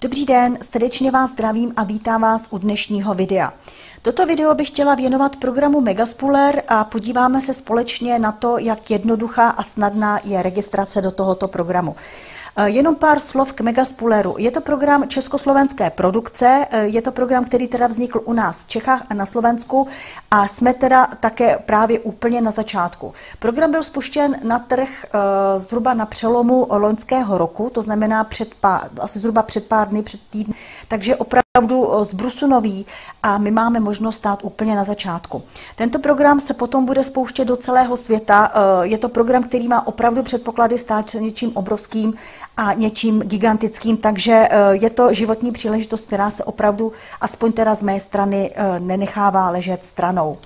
Dobrý den, srdečně vás zdravím a vítám vás u dnešního videa. Toto video bych chtěla věnovat programu Megaspooler a podíváme se společně na to, jak jednoduchá a snadná je registrace do tohoto programu. Jenom pár slov k Megaspooleru. Je to program československé produkce, je to program, který teda vznikl u nás v Čechách a na Slovensku a jsme teda také právě úplně na začátku. Program byl spuštěn na trh zhruba na přelomu loňského roku, to znamená asi zhruba před pár dny, před týdny, takže opravdu z brusu nový a my máme možnost stát úplně na začátku. Tento program se potom bude spouštět do celého světa. Je to program, který má opravdu předpoklady stát něčím obrovským a něčím gigantickým, takže je to životní příležitost, která se opravdu, aspoň teda z mé strany, nenechává ležet stranou.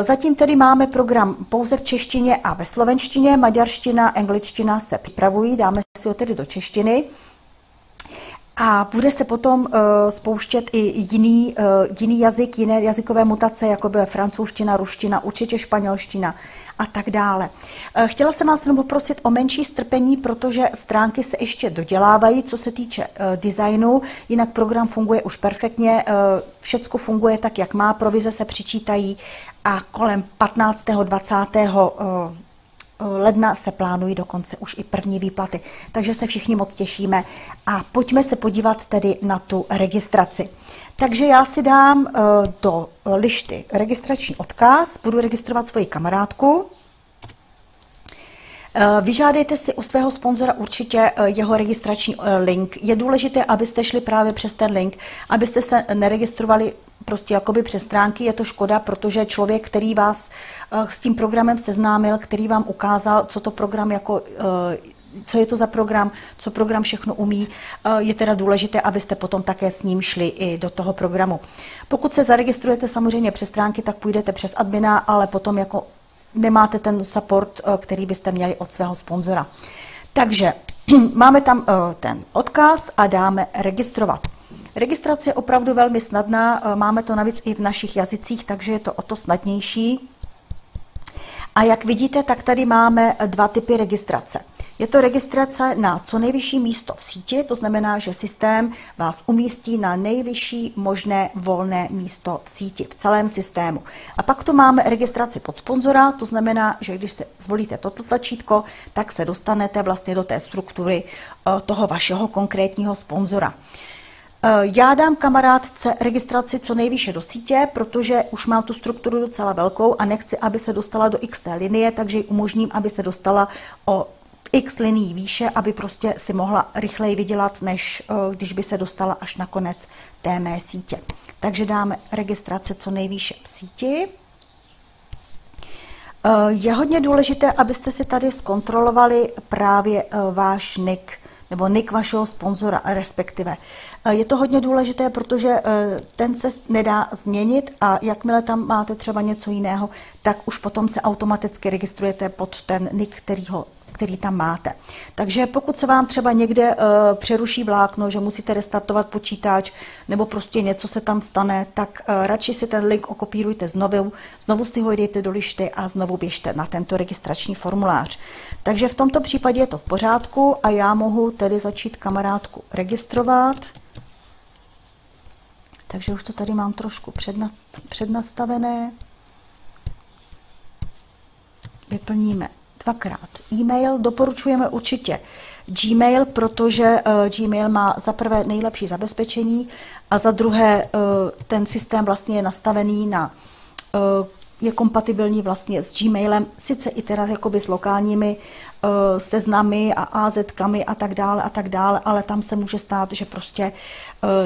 Zatím tedy máme program pouze v češtině a ve slovenštině, maďarština, angličtina se připravují, dáme si ho tedy do češtiny. A bude se potom spouštět i jiný jazyk, jiné jazykové mutace, jako by francouzština, ruština, určitě španělština a tak dále. Chtěla jsem vás jenom poprosit o menší strpení, protože stránky se ještě dodělávají, co se týče designu, jinak program funguje už perfektně, všecko funguje tak, jak má, provize se přičítají a kolem 15. 20. ledna se plánují dokonce už i první výplaty, takže se všichni moc těšíme a pojďme se podívat tedy na tu registraci. Takže já si dám do lišty registrační odkaz, budu registrovat svoji kamarádku. Vyžádejte si u svého sponzora určitě jeho registrační link. Je důležité, abyste šli právě přes ten link, abyste se neregistrovali prostě jakoby přes stránky. Je to škoda, protože člověk, který vás s tím programem seznámil, který vám ukázal, co to program jako, co je to za program, co program všechno umí, je teda důležité, abyste potom také s ním šli i do toho programu. Pokud se zaregistrujete samozřejmě přes stránky, tak půjdete přes admina, ale potom jako nemáte ten support, který byste měli od svého sponzora. Takže máme tam ten odkaz a dáme registrovat. Registrace je opravdu velmi snadná, máme to navíc i v našich jazycích, takže je to o to snadnější. A jak vidíte, tak tady máme dva typy registrace. Je to registrace na co nejvyšší místo v síti, to znamená, že systém vás umístí na nejvyšší možné volné místo v síti, v celém systému. A pak tu máme registraci pod sponzora, to znamená, že když se zvolíte toto tlačítko, tak se dostanete vlastně do té struktury toho vašeho konkrétního sponzora. Já dám kamarádce registraci co nejvýše do sítě, protože už mám tu strukturu docela velkou a nechci, aby se dostala do x té linie, takže ji umožním, aby se dostala o x linií výše, aby prostě si mohla rychleji vydělat, než když by se dostala až na konec té mé sítě. Takže dáme registrace co nejvýše v síti. Je hodně důležité, abyste si tady zkontrolovali právě váš nick, nebo nick vašeho sponzora, respektive. Je to hodně důležité, protože ten se nedá změnit a jakmile tam máte třeba něco jiného, tak už potom se automaticky registrujete pod ten nick, který tam máte. Takže pokud se vám třeba někde přeruší vlákno, že musíte restartovat počítač nebo prostě něco se tam stane, tak radši si ten link okopírujte znovu si ho jdete do lišty a znovu běžte na tento registrační formulář. Takže v tomto případě je to v pořádku a já mohu tedy začít kamarádku registrovat. Takže už to tady mám trošku přednastavené. Vyplníme dvakrát e-mail, doporučujeme určitě Gmail, protože Gmail má za prvé nejlepší zabezpečení a za druhé ten systém vlastně je nastavený na, je kompatibilní vlastně s Gmailem, sice i teda jakoby s lokálními seznamy a AZ-kami a tak dále, ale tam se může stát, že prostě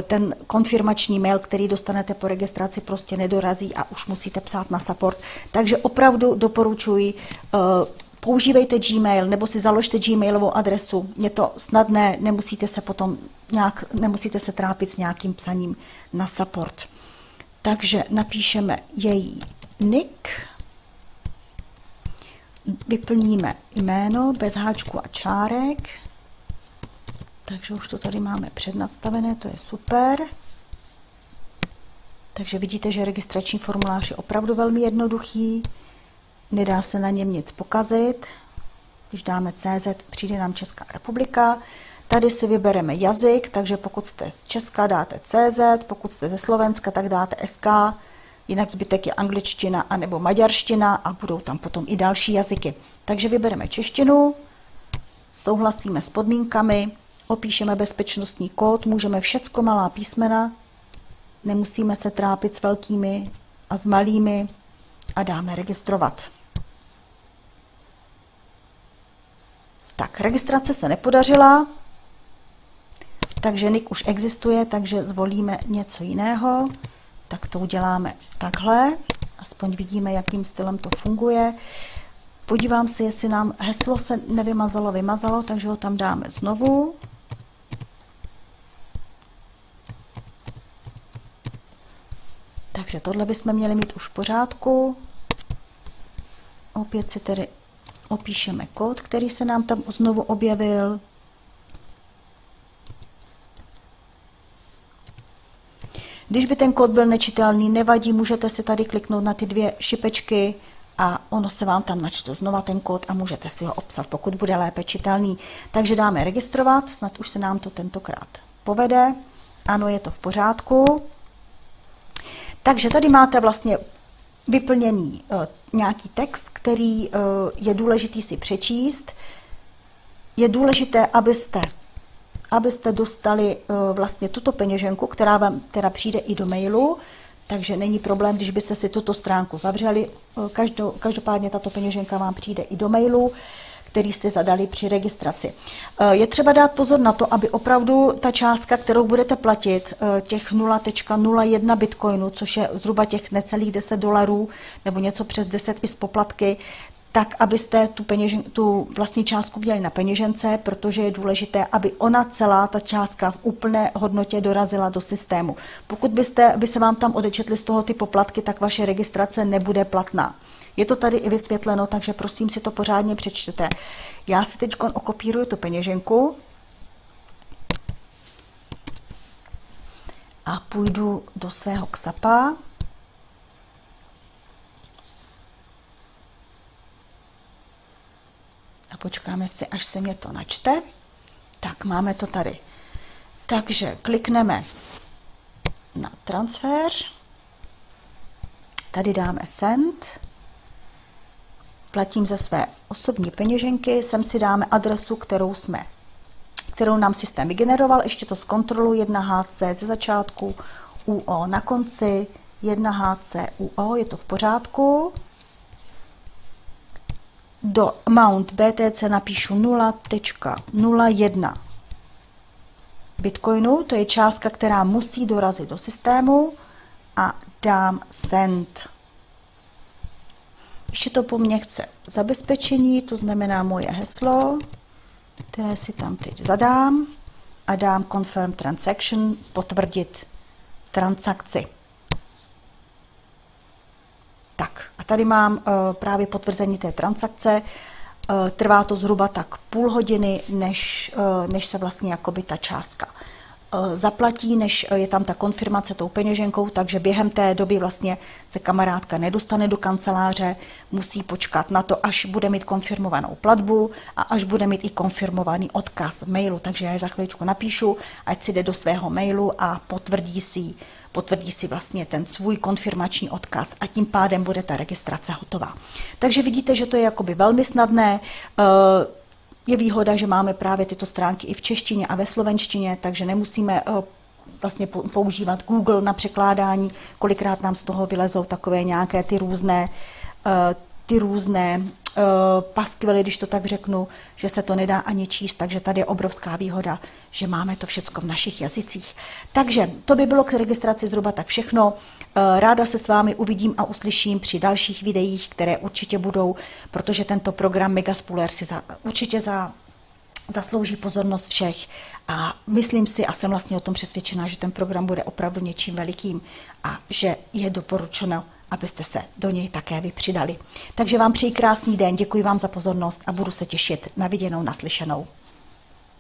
ten konfirmační mail, který dostanete po registraci, prostě nedorazí a už musíte psát na support. Takže opravdu doporučuji, používejte Gmail nebo si založte Gmailovou adresu. Je to snadné, nemusíte se trápit s nějakým psaním na support. Takže napíšeme její nick, vyplníme jméno bez háčku a čárek. Takže už to tady máme přednastavené, to je super. Takže vidíte, že registrační formulář je opravdu velmi jednoduchý. Nedá se na něm nic pokazit. Když dáme CZ, přijde nám Česká republika. Tady si vybereme jazyk, takže pokud jste z Česka, dáte CZ, pokud jste ze Slovenska, tak dáte SK, jinak zbytek je angličtina anebo maďarština a budou tam potom i další jazyky. Takže vybereme češtinu, souhlasíme s podmínkami, opíšeme bezpečnostní kód, můžeme všecko malá písmena, nemusíme se trápit s velkými a s malými a dáme registrovat. Tak, registrace se nepodařila, takže NIK už existuje, takže zvolíme něco jiného. Tak to uděláme takhle, aspoň vidíme, jakým stylem to funguje. Podívám se, jestli nám heslo se vymazalo, takže ho tam dáme znovu. Takže tohle bychom měli mít už v pořádku. Opět si tedy opíšeme kód, který se nám tam znovu objevil. Když by ten kód byl nečitelný, nevadí, můžete si tady kliknout na ty dvě šipečky a ono se vám tam načte znova ten kód a můžete si ho obsat, pokud bude lépe čitelný. Takže dáme registrovat, snad už se nám to tentokrát povede. Ano, je to v pořádku. Takže tady máte vlastně vyplněný nějaký text, který je důležitý si přečíst. Je důležité, abyste dostali vlastně tuto peněženku, která vám teda přijde i do mailu, takže není problém, když byste si tuto stránku zavřeli. Každopádně tato peněženka vám přijde i do mailu, který jste zadali při registraci. Je třeba dát pozor na to, aby opravdu ta částka, kterou budete platit, těch 0,01 bitcoinu, což je zhruba těch necelých $10 nebo něco přes 10 i z poplatky, tak abyste tu vlastní částku měli na peněžence, protože je důležité, aby ona celá ta částka v úplné hodnotě dorazila do systému. Pokud by se vám tam odečetly z toho ty poplatky, tak vaše registrace nebude platná. Je to tady i vysvětleno, takže prosím si to pořádně přečtěte. Já si teď okopíruju tu peněženku a půjdu do svého XAPa. A počkáme si, až se mě to načte. Tak, máme to tady. Takže klikneme na transfer. Tady dáme send. Platím ze své osobní peněženky. Sem si dáme adresu, kterou nám systém vygeneroval. Ještě to zkontroluji. 1HC ze začátku, UO na konci, 1HC UO, je to v pořádku. Do amount BTC napíšu 0,01 bitcoinu, to je částka, která musí dorazit do systému a dám send. Ještě to po mně chce zabezpečení, to znamená moje heslo, které si tam teď zadám a dám confirm transaction, potvrdit transakci. Tak, a tady mám právě potvrzení té transakce. Trvá to zhruba tak půl hodiny, než se vlastně jakoby ta částka zaplatí, než je tam ta konfirmace tou peněženkou, takže během té doby vlastně se kamarádka nedostane do kanceláře, musí počkat na to, až bude mít konfirmovanou platbu a až bude mít i konfirmovaný odkaz v mailu, takže já je za chviličku napíšu, ať si jde do svého mailu a potvrdí si vlastně ten svůj konfirmační odkaz a tím pádem bude ta registrace hotová. Takže vidíte, že to je jakoby velmi snadné. Je výhoda, že máme právě tyto stránky i v češtině a ve slovenštině, takže nemusíme vlastně používat Google na překládání. Kolikrát nám z toho vylezou takové nějaké ty různé paskvily, když to tak řeknu, že se to nedá ani číst, takže tady je obrovská výhoda, že máme to všecko v našich jazycích. Takže to by bylo k registraci zhruba tak všechno. Ráda se s vámi uvidím a uslyším při dalších videích, které určitě budou, protože tento program Megaspooler si určitě zaslouží pozornost všech a myslím si a jsem vlastně o tom přesvědčená, že ten program bude opravdu něčím velikým a že je doporučeno, abyste se do něj také vy přidali. Takže vám přeji krásný den, děkuji vám za pozornost a budu se těšit na viděnou, naslyšenou.